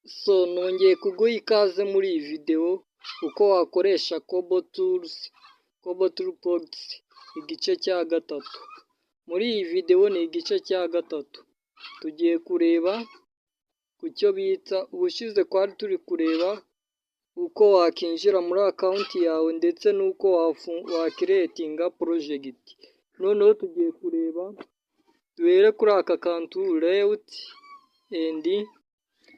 So nongeye kuguha ikaze muri iyi video uko wakoresha Kobo Toolbox igice cya gatatu. Muri iyi video ni igice cya gatatu. Tugiye kureba ku cyo bita ubushize twari turi kureba uko wakinjira muri account yawe ndetse n'uko wakiretinga project. Noneho tugiye kureba duhere kuri aka kantu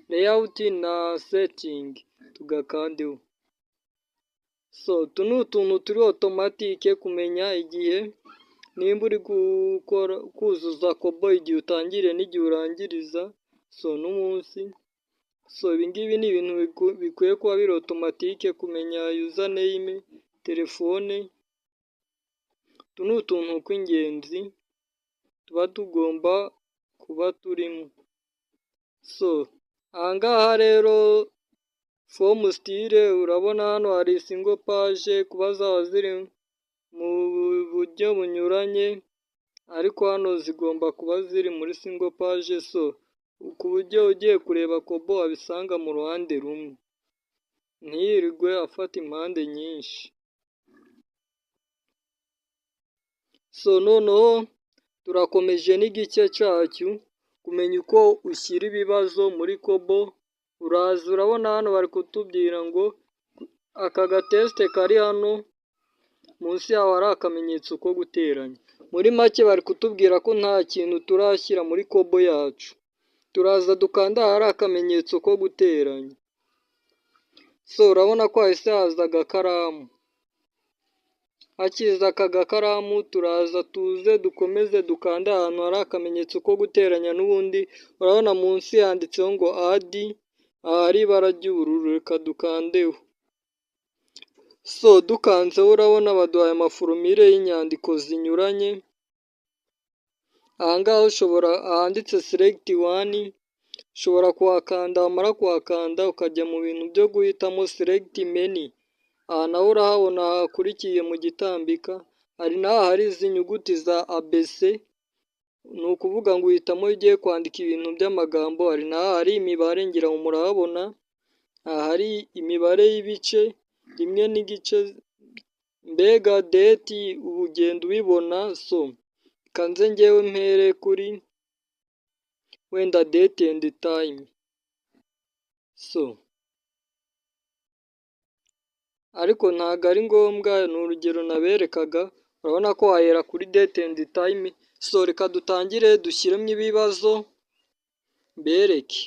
layout na setting tugakandeho. So utu ni utuntu turi automatic kumenya igihe nimba uri kuzuza Kobo igihe utangiriye n'igihe urangiriza, so n'umunsi. So ibingibi ni ibintu bikwiye kuba biri automatic kumenya username, telefone. Utu ni utuntu tw'ingenzi tuba tugomba kuba turimo. So ahangaha rero form style urabona hano hari single page kuba zaba ziri mu buryo bunyuranye, ariko hano zigomba kuba ziri muri single page, so ku buryo ugiye kureba Kobo wabisanga mu ruhande rumwe, ntiyirirwe afata impande nyinshi. So noneho turakomeje n'igice cyacu kumenya uko ushyira ibibazo muri Kobo. Uraza urabona hano bari kutubwira ngo aka gateste kari hano munsi yaho hari akamenyetso ko guteranya. Muri make bari kutubwira ko nta kintu turashyira muri Kobo yacu. Turaza dukanda hari akamenyetso ko guteranya. So urabona ko hahise haza agakaramu. Hakiza aka gakaramu turaza tuze dukomeze dukanda ahantu hari akamenyetso ko guteranya n'ubundi. Urabona munsi yanditseho ngo add, ahari ibara ry'ubururu, reka dukandeho. So dukanzeho urabona baduhaye amaforumire y'inyandiko zinyuranye. Ahangaha ahanditse select one, ushobora kuhakanda, wamara kuhakanda ukajya mu bintu byo guhitamo select many. Aha naho urahabona hakurikiye mu gitambika, hari n'aha hari izi nyuguti za ABC, ni ukuvuga ngo uhitamo ugiye kwandika ibintu by'amagambo. Hari n'aha hari imibare, ngira ngo murahabona, aha hari imibare y'ibice, rimwe n'igice, mbega date ugenda ubibona. So kanze njyewe mpere kuri wenda date and time. So ariko ntago ari ngombwa, ni urugero naberekaga. Urabona ko wahera kuri date and time. So reka dutangire dushyiremo ibibazo mbereke.